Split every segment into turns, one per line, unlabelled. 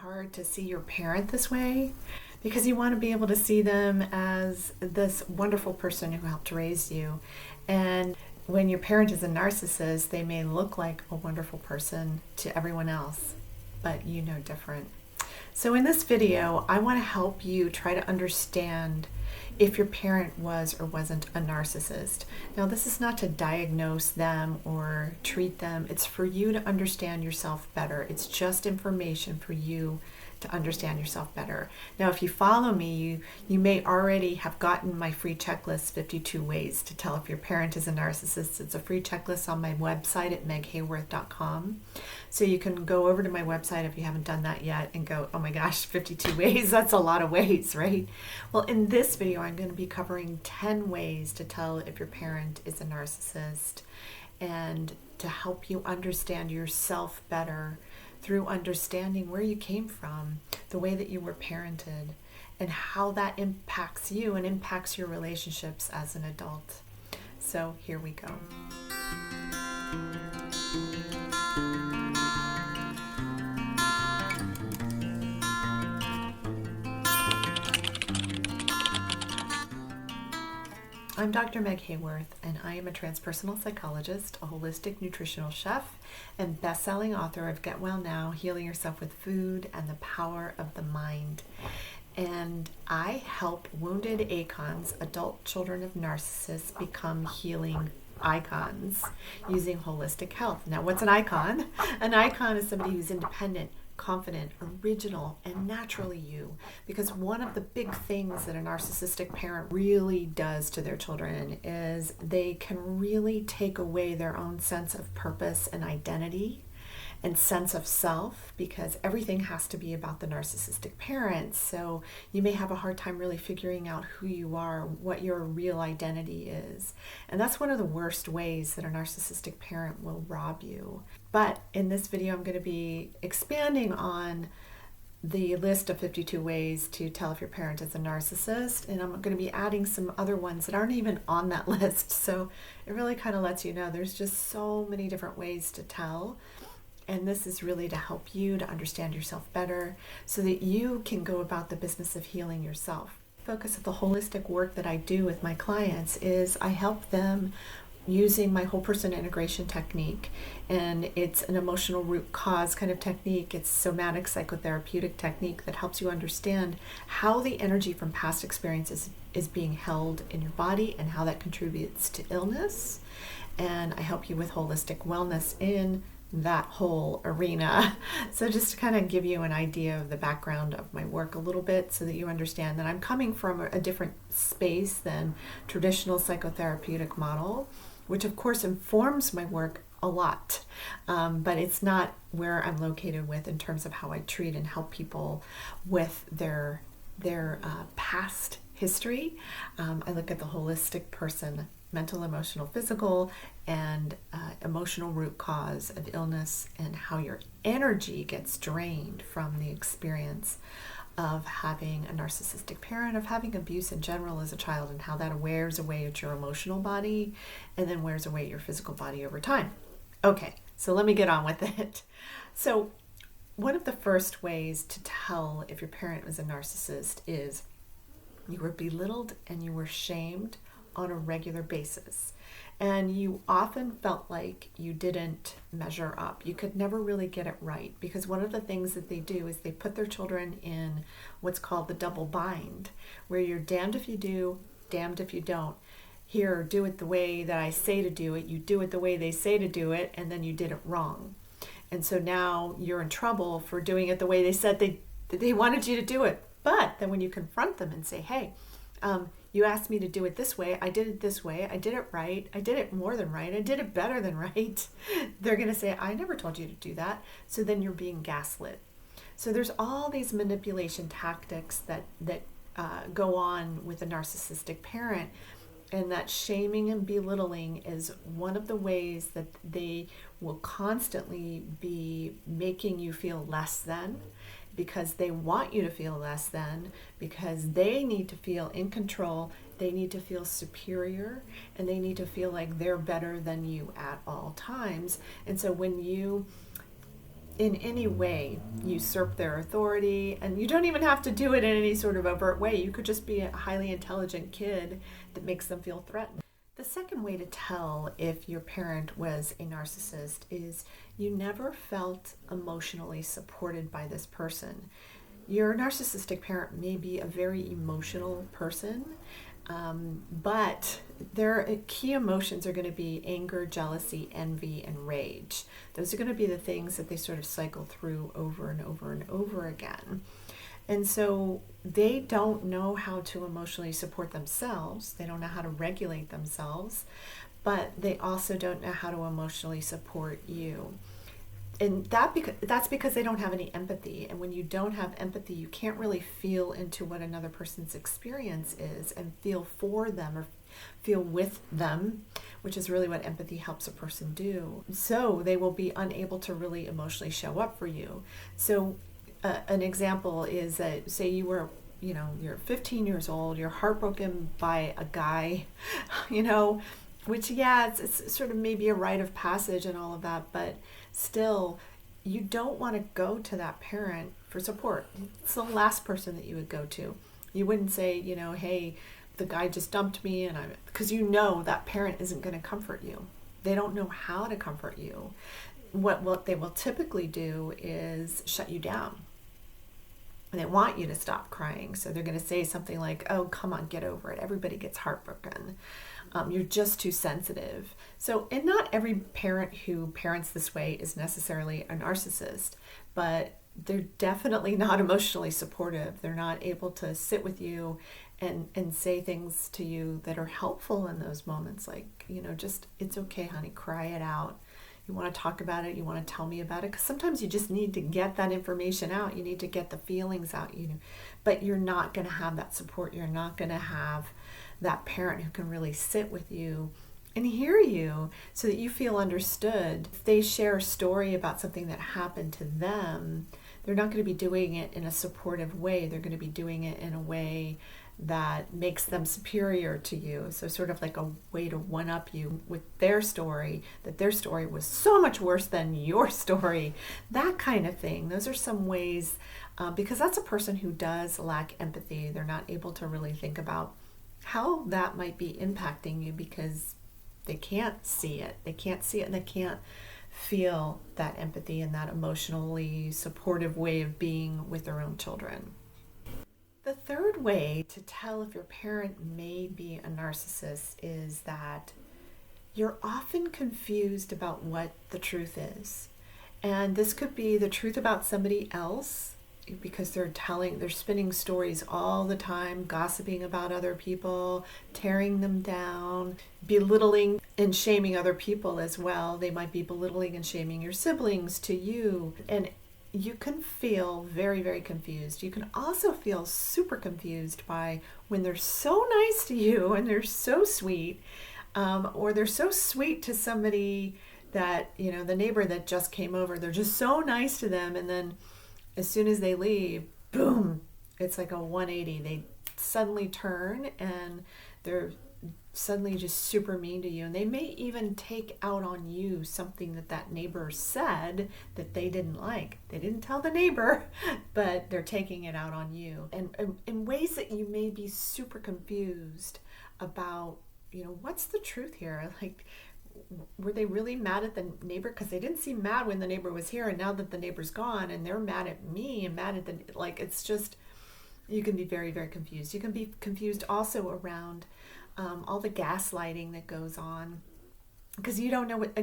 hard to see your parent this way because you want to be able to see them as this wonderful person who helped raise you. And when your parent is a narcissist, they may look like a wonderful person to everyone else, but you know different. So in this video, I want to help you try to understand if your parent was or wasn't a narcissist. Now, this is not to diagnose them or treat them. It's for you to understand yourself better. It's just information for you to understand yourself better. Now, if you follow me, you may already have gotten my free checklist, 52 Ways to Tell If Your Parent is a Narcissist. It's a free checklist on my website at meghaworth.com. So you can go over to my website if you haven't done that yet and go, oh my gosh, 52 ways, that's a lot of ways, right? Well, in this video, I'm going to be covering 10 ways to tell if your parent is a narcissist and to help you understand yourself better through understanding where you came from, the way that you were parented, and how that impacts you and impacts your relationships as an adult. So here we go. I'm Dr. Meg Haworth, and I am a transpersonal psychologist, a holistic nutritional chef, and best-selling author of Get Well Now, Healing Yourself with Food and the Power of the Mind. And I help wounded icons, adult children of narcissists, become healing icons using holistic health. Now, what's an icon? An icon is somebody who's independent, confident, original, and naturally you. Because one of the big things that a narcissistic parent really does to their children is they can really take away their own sense of purpose and identity and sense of self, because everything has to be about the narcissistic parent. So you may have a hard time really figuring out who you are, what your real identity is. And that's one of the worst ways that a narcissistic parent will rob you. But in this video, I'm going to be expanding on the list of 52 ways to tell if your parent is a narcissist, and I'm going to be adding some other ones that aren't even on that list. So it really kind of lets you know there's just so many different ways to tell. And this is really to help you to understand yourself better so that you can go about the business of healing yourself. The focus of the holistic work that I do with my clients is I help them using my whole person integration technique. And it's an emotional root cause kind of technique. It's somatic psychotherapeutic technique that helps you understand how the energy from past experiences is being held in your body and how that contributes to illness. And I help you with holistic wellness in that whole arena. So just to kind of give you an idea of the background of my work a little bit so that you understand that I'm coming from a different space than traditional psychotherapeutic model, which of course informs my work a lot, but it's not where I'm located with in terms of how I treat and help people with their past history. I look at the holistic person, mental, emotional, physical, and emotional root cause of illness and how your energy gets drained from the experience of having a narcissistic parent, of having abuse in general as a child, and how that wears away at your emotional body and then wears away at your physical body over time. Okay, so let me get on with it. So one of the first ways to tell if your parent was a narcissist is you were belittled and you were shamed on a regular basis. And you often felt like you didn't measure up. You could never really get it right, because one of the things that they do is they put their children in what's called the double bind, where you're damned if you do, damned if you don't. Here, do it the way that I say to do it. You do it the way they say to do it, and then you did it wrong. And so now you're in trouble for doing it the way they said they wanted you to do it. But then when you confront them and say, hey, you asked me to do it this way, I did it this way, I did it right, I did it more than right, I did it better than right, they're going to say, I never told you to do that. So then you're being gaslit. So there's all these manipulation tactics that go on with a narcissistic parent, and that shaming and belittling is one of the ways that they will constantly be making you feel less than, because they want you to feel less than, because they need to feel in control, they need to feel superior, and they need to feel like they're better than you at all times. And so when you in any way usurp their authority, and you don't even have to do it in any sort of overt way. You could just be a highly intelligent kid that makes them feel threatened. The second way to tell if your parent was a narcissist is you never felt emotionally supported by this person. Your narcissistic parent may be a very emotional person, but their key emotions are going to be anger, jealousy, envy, and rage. Those are going to be the things that they sort of cycle through over and over and over again. And so they don't know how to emotionally support themselves. They don't know how to regulate themselves, but they also don't know how to emotionally support you. And that's because they don't have any empathy. And when you don't have empathy, you can't really feel into what another person's experience is and feel for them or feel with them, which is really what empathy helps a person do. So they will be unable to really emotionally show up for you. So an example is that, say you were, you're 15 years old, you're heartbroken by a guy, which, it's sort of maybe a rite of passage and all of that, but still, you don't want to go to that parent for support. It's the last person that you would go to. You wouldn't say, hey, the guy just dumped me, because that parent isn't going to comfort you. They don't know how to comfort you. What they will typically do is shut you down. And they want you to stop crying. So they're going to say something like, oh, come on, get over it. Everybody gets heartbroken. You're just too sensitive. So, and not every parent who parents this way is necessarily a narcissist, but they're definitely not emotionally supportive. They're not able to sit with you and say things to you that are helpful in those moments. Like, just, it's okay, honey, cry it out. You want to talk about it, you want to tell me about it, because sometimes you just need to get that information out. You need to get the feelings out, but you're not going to have that support. You're not going to have that parent who can really sit with you and hear you so that you feel understood. If they share a story about something that happened to them, they're not going to be doing it in a supportive way. They're going to be doing it in a way that makes them superior to you. So sort of like a way to one-up you with their story, that their story was so much worse than your story, that kind of thing. Those are some ways, because that's a person who does lack empathy. They're not able to really think about how that might be impacting you because they can't see it. They can't see it and they can't feel that empathy and that emotionally supportive way of being with their own children. The third way to tell if your parent may be a narcissist is that you're often confused about what the truth is. And this could be the truth about somebody else, because they're spinning stories all the time, gossiping about other people, tearing them down, belittling and shaming other people as well. They might be belittling and shaming your siblings to you. And you can feel very, very confused. You can also feel super confused by when they're so nice to you and they're so sweet, or they're so sweet to somebody that, the neighbor that just came over, they're just so nice to them. And then as soon as they leave, boom, it's like a 180. They suddenly turn and they're suddenly just super mean to you. And they may even take out on you something that neighbor said that they didn't like. They didn't tell the neighbor, but they're taking it out on you. And in ways that you may be super confused about, what's the truth here? Like, were they really mad at the neighbor? Because they didn't seem mad when the neighbor was here, and now that the neighbor's gone and they're mad at me and mad at it's just, you can be very, very confused. You can be confused also around all the gaslighting that goes on, because you don't know what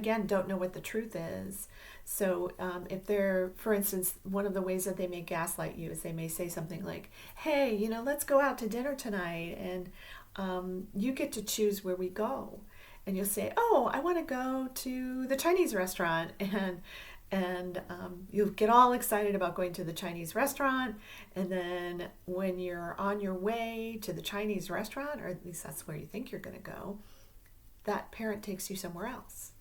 the truth is. So if they're, for instance, one of the ways that they may gaslight you is they may say something like, hey, let's go out to dinner tonight and you get to choose where we go. And you'll say, oh, I want to go to the Chinese restaurant. And you'll get all excited about going to the Chinese restaurant. And then when you're on your way to the Chinese restaurant, or at least that's where you think you're going to go, that parent takes you somewhere else.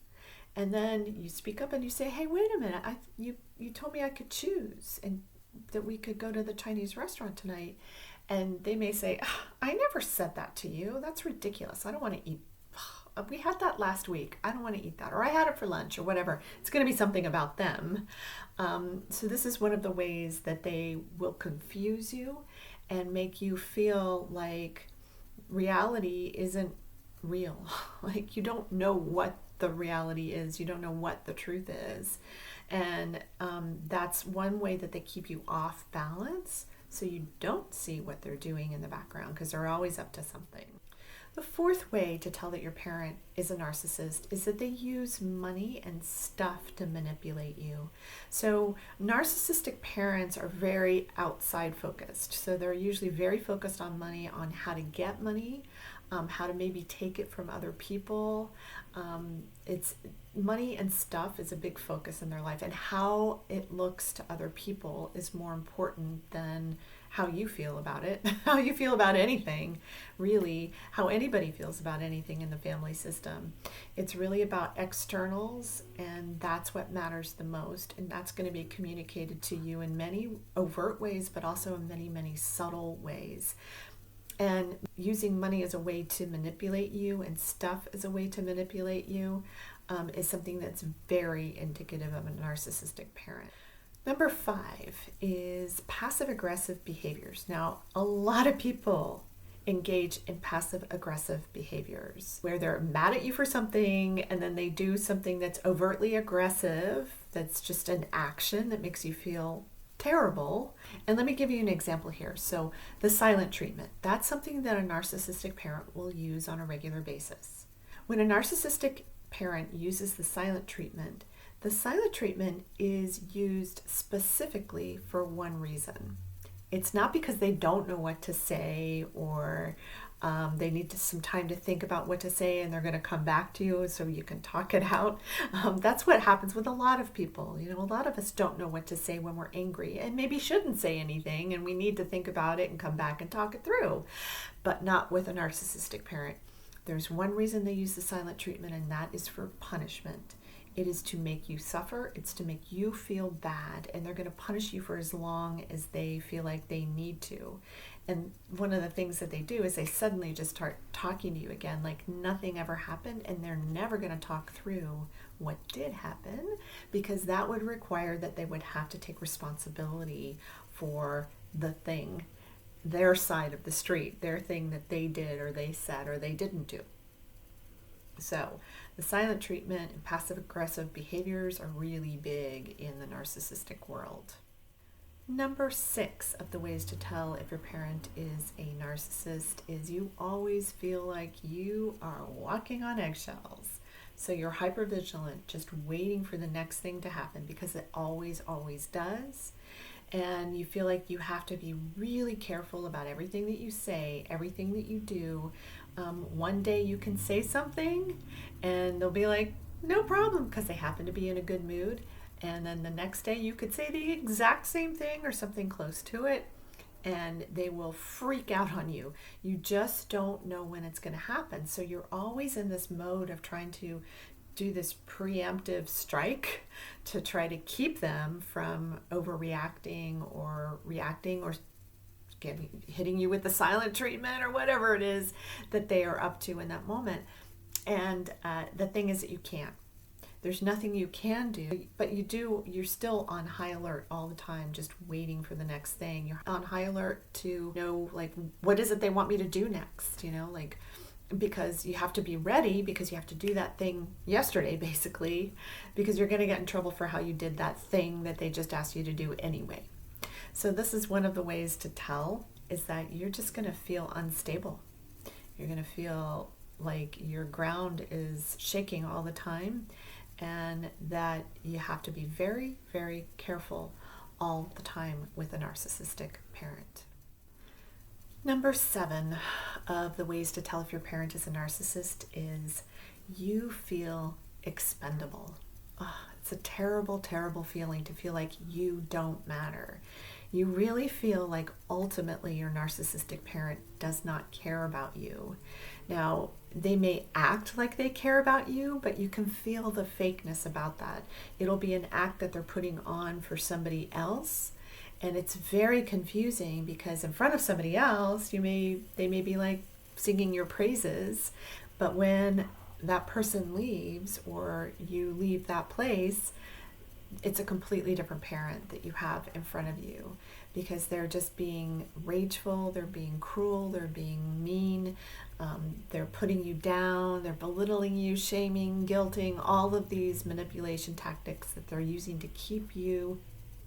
And then you speak up and you say, hey, wait a minute. You told me I could choose and that we could go to the Chinese restaurant tonight. And they may say, I never said that to you. That's ridiculous. I don't want to eat we had that last week. I don't want to eat that. Or I had it for lunch or whatever. It's going to be something about them. So this is one of the ways that they will confuse you and make you feel like reality isn't real. Like you don't know what the reality is. You don't know what the truth is. And that's one way that they keep you off balance, so you don't see what they're doing in the background because they're always up to something. The fourth way to tell that your parent is a narcissist is that they use money and stuff to manipulate you. So narcissistic parents are very outside focused. So they're usually very focused on money, on how to get money, how to maybe take it from other people. It's money and stuff is a big focus in their life, and how it looks to other people is more important than how you feel about it, how you feel about anything, really, how anybody feels about anything in the family system. It's really about externals, and that's what matters the most, and that's going to be communicated to you in many overt ways, but also in many, many subtle ways. And using money as a way to manipulate you and stuff as a way to manipulate you is something that's very indicative of a narcissistic parent. Number 5 is passive-aggressive behaviors. Now, a lot of people engage in passive-aggressive behaviors where they're mad at you for something and then they do something that's overtly aggressive, that's just an action that makes you feel terrible. And let me give you an example here. So the silent treatment, that's something that a narcissistic parent will use on a regular basis. When a narcissistic parent uses the silent treatment is used specifically for one reason. It's not because they don't know what to say or they need some time to think about what to say and they're going to come back to you so you can talk it out. That's what happens with a lot of people. You know, a lot of us don't know what to say when we're angry and maybe shouldn't say anything, and we need to think about it and come back and talk it through, but not with a narcissistic parent. There's one reason they use the silent treatment, and that is for punishment. It is to make you suffer. It's to make you feel bad, and they're going to punish you for as long as they feel like they need to. And one of the things that they do is they suddenly just start talking to you again like nothing ever happened, and they're never going to talk through what did happen, because that would require that they would have to take responsibility for the thing, their side of the street, their thing that they did or they said or they didn't do. So the silent treatment and passive-aggressive behaviors are really big in the narcissistic world. Number 6 of the ways to tell if your parent is a narcissist is you always feel like you are walking on eggshells. So you're hypervigilant, just waiting for the next thing to happen, because it always, always does. And you feel like you have to be really careful about everything that you say, everything that you do. One day you can say something and they'll be like, no problem, because they happen to be in a good mood. And then the next day you could say the exact same thing or something close to it, and they will freak out on you. You just don't know when it's going to happen. So you're always in this mode of trying to do this preemptive strike to try to keep them from overreacting or reacting or hitting you with the silent treatment or whatever it is that they are up to in that moment. And the thing is that you can't. There's nothing you can do, but you're still on high alert all the time, just waiting for the next thing. You're on high alert to know, like, what is it they want me to do next, because you have to be ready, because you have to do that thing yesterday, basically, because you're going to get in trouble for how you did that thing that they just asked you to do anyway. So this is one of the ways to tell, is that you're just going to feel unstable. You're going to feel like your ground is shaking all the time, and that you have to be very, very careful all the time with a narcissistic parent. Number 7 of the ways to tell if your parent is a narcissist is you feel expendable. It's a terrible, terrible feeling to feel like you don't matter. You really feel like ultimately your narcissistic parent does not care about you. Now, they may act like they care about you, but you can feel the fakeness about that. It'll be an act that they're putting on for somebody else, and it's very confusing because in front of somebody else, they may be like singing your praises, but when that person leaves or you leave that place, it's a completely different parent that you have in front of you, because they're just being rageful, they're being cruel, they're being mean, they're putting you down, they're belittling you, shaming, guilting, all of these manipulation tactics that they're using to keep you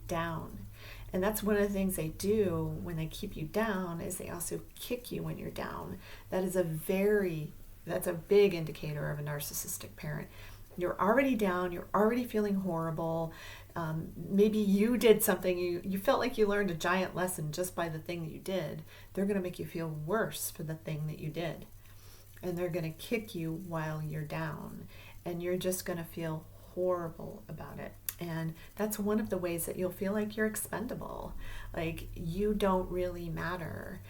down. And that's one of the things they do when they keep you down, is they also kick you when you're down. That's a big indicator of a narcissistic parent. You're already down, you're already feeling horrible. Maybe you did something, you felt like you learned a giant lesson just by the thing that you did. They're going to make you feel worse for the thing that you did. And they're going to kick you while you're down. And you're just going to feel horrible about it. And that's one of the ways that you'll feel like you're expendable, like you don't really matter.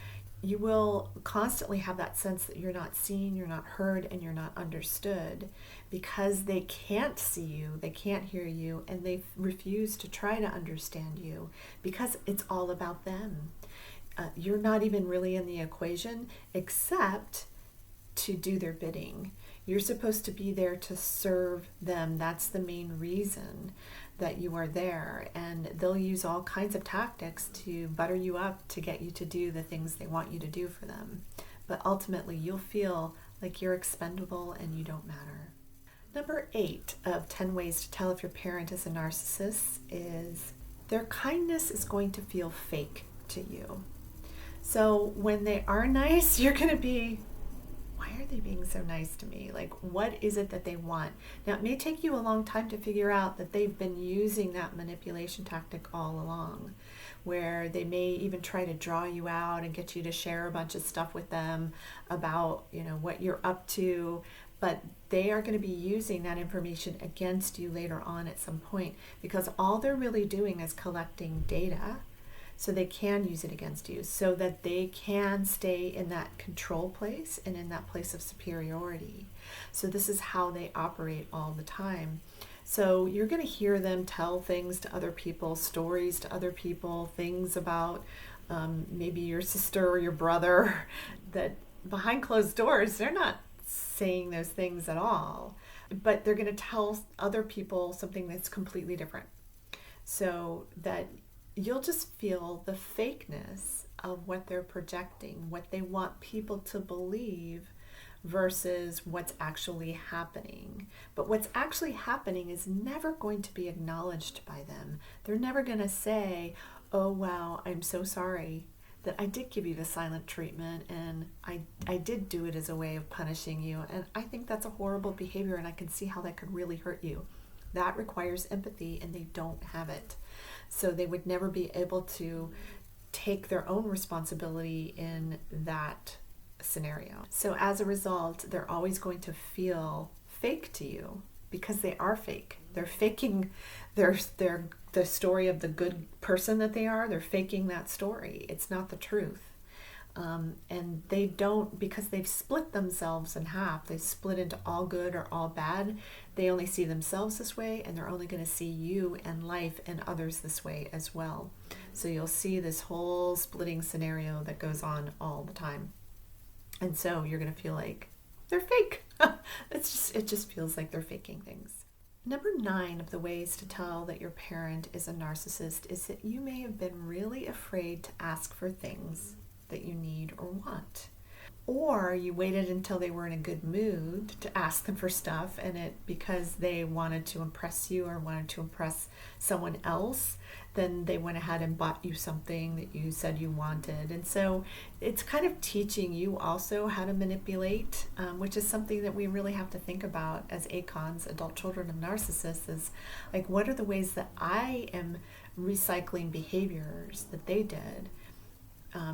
You will constantly have that sense that you're not seen, you're not heard, and you're not understood, because they can't see you, they can't hear you, and they refuse to try to understand you because it's all about them. You're not even really in the equation except to do their bidding. You're supposed to be there to serve them. That's the main reason that you are there. And they'll use all kinds of tactics to butter you up to get you to do the things they want you to do for them. But ultimately, you'll feel like you're expendable and you don't matter. Number 8 of 10 ways to tell if your parent is a narcissist is their kindness is going to feel fake to you. So when they are nice, you're going to be, why are they being so nice to me? Like, what is it that they want? Now, it may take you a long time to figure out that they've been using that manipulation tactic all along, where they may even try to draw you out and get you to share a bunch of stuff with them about, what you're up to. But they are going to be using that information against you later on at some point, because all they're really doing is collecting data so they can use it against you, so that they can stay in that control place and in that place of superiority. So this is how they operate all the time. So you're going to hear them tell things to other people, stories to other people, things about maybe your sister or your brother, that behind closed doors, they're not saying those things at all. But they're going to tell other people something that's completely different. So that you'll just feel the fakeness of what they're projecting, what they want people to believe versus what's actually happening. But what's actually happening is never going to be acknowledged by them. They're never going to say, oh, wow, I'm so sorry that I did give you the silent treatment, and I did do it as a way of punishing you. And I think that's a horrible behavior, and I can see how that could really hurt you. That requires empathy, and they don't have it. So they would never be able to take their own responsibility in that scenario. So as a result, they're always going to feel fake to you because they are fake. They're faking the story of the good person that they are. They're faking that story. It's not the truth. And they don't, because they've split themselves in half. They split into all good or all bad. They only see themselves this way, and they're only going to see you and life and others this way as well. So you'll see this whole splitting scenario that goes on all the time. And so you're going to feel like they're fake. It just feels like they're faking things. Number 9 of the ways to tell that your parent is a narcissist is that you may have been really afraid to ask for things that you need or want. Or you waited until they were in a good mood to ask them for stuff, and because they wanted to impress you or wanted to impress someone else, then they went ahead and bought you something that you said you wanted. And so it's kind of teaching you also how to manipulate, which is something that we really have to think about as ACONs, adult children of narcissists, is like, what are the ways that I am recycling behaviors that they did?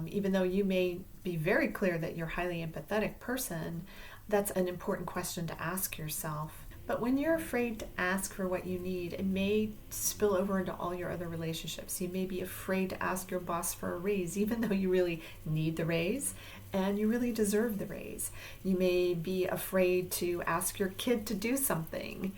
Even though you may be very clear that you're a highly empathetic person, that's an important question to ask yourself. But when you're afraid to ask for what you need, it may spill over into all your other relationships. You may be afraid to ask your boss for a raise, even though you really need the raise and you really deserve the raise. You may be afraid to ask your kid to do something,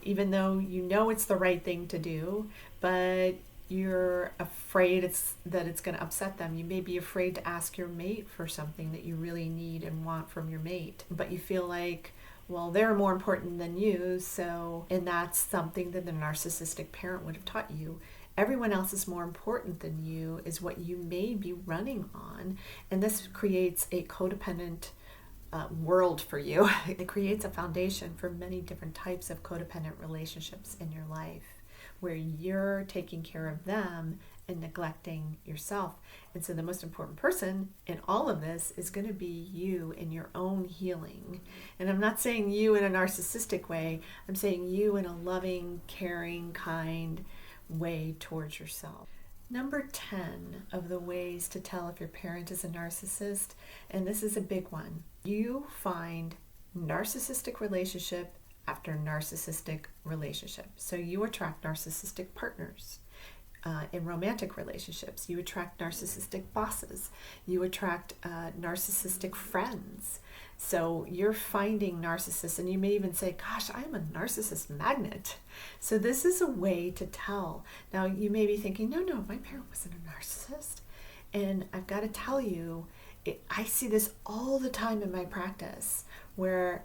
even though you know it's the right thing to do, but you're afraid that it's going to upset them. You may be afraid to ask your mate for something that you really need and want from your mate, but you feel like, well, they're more important than you, so, and that's something that the narcissistic parent would have taught you. Everyone else is more important than you is what you may be running on, and this creates a codependent world for you. It creates a foundation for many different types of codependent relationships in your life, where you're taking care of them and neglecting yourself. And so the most important person in all of this is going to be you in your own healing. And I'm not saying you in a narcissistic way. I'm saying you in a loving, caring, kind way towards yourself. Number 10 of the ways to tell if your parent is a narcissist, and this is a big one. You find narcissistic relationship after narcissistic relationship. So you attract narcissistic partners. In romantic relationships, you attract narcissistic bosses. You attract narcissistic friends. So you're finding narcissists, and you may even say, gosh, I'm a narcissist magnet. So this is a way to tell. Now, you may be thinking, no, my parent wasn't a narcissist. And I've got to tell you, I see this all the time in my practice, where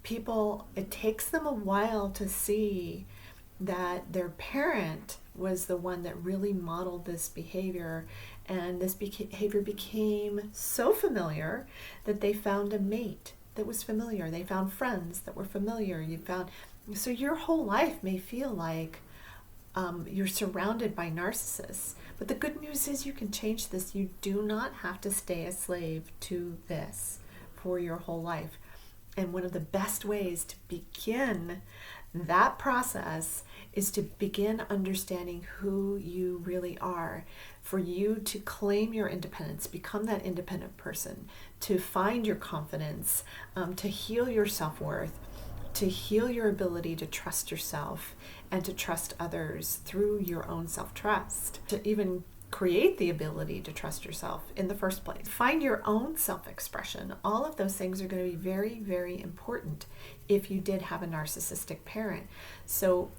people, it takes them a while to see that their parent was the one that really modeled this behavior, and this behavior became so familiar that they found a mate that was familiar. They found friends that were familiar. So your whole life may feel like you're surrounded by narcissists. But the good news is you can change this. You do not have to stay a slave to this for your whole life. And one of the best ways to begin that process is to begin understanding who you really are, for you to claim your independence, become that independent person, to find your confidence, to heal your self-worth, to heal your ability to trust yourself and to trust others through your own self-trust, to even create the ability to trust yourself in the first place. Find your own self-expression. All of those things are going to be very, very important if you did have a narcissistic parent. So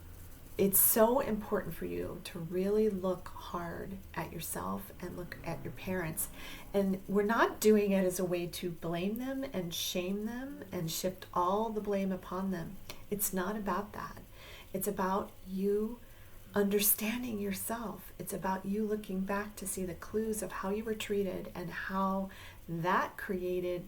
it's so important for you to really look hard at yourself and look at your parents. And we're not doing it as a way to blame them and shame them and shift all the blame upon them. It's not about that. It's about you understanding yourself. It's about you looking back to see the clues of how you were treated and how that created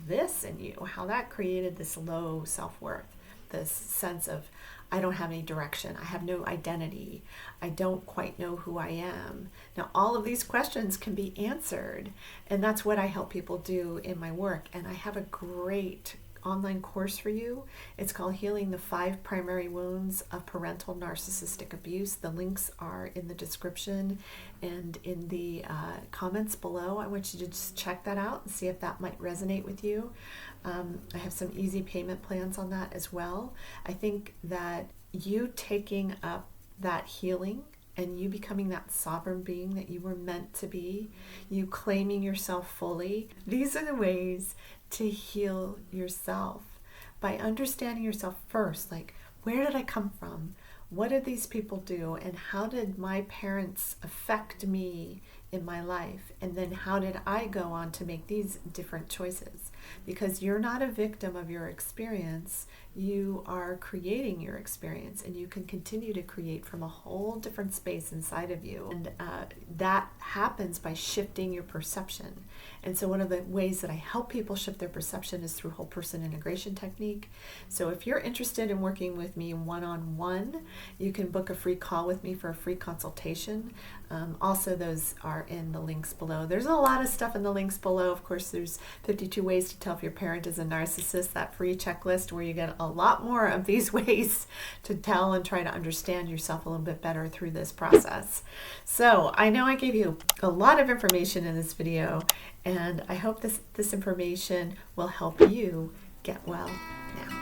this in you, how that created this low self-worth, this sense of, I don't have any direction, I have no identity, I don't quite know who I am. Now, all of these questions can be answered, and that's what I help people do in my work. And I have a great online course for you. It's called Healing the 5 Primary Wounds of Parental Narcissistic Abuse. The links are in the description and in the comments below. I want you to just check that out and see if that might resonate with you. I have some easy payment plans on that as well. I think that you taking up that healing and you becoming that sovereign being that you were meant to be, you claiming yourself fully, these are the ways to heal yourself, by understanding yourself first. Like, where did I come from? What did these people do? And how did my parents affect me in my life? And then how did I go on to make these different choices? Because you're not a victim of your experience. You are creating your experience, and you can continue to create from a whole different space inside of you. And that happens by shifting your perception. And so one of the ways that I help people shift their perception is through whole person integration technique. So if you're interested in working with me one-on-one, you can book a free call with me for a free consultation. Also, those are in the links below. There's a lot of stuff in the links below. Of course, there's 52 ways to tell if your parent is a narcissist, that free checklist where you get a lot more of these ways to tell and try to understand yourself a little bit better through this process. So I know I gave you a lot of information in this video, and I hope this information will help you get well now.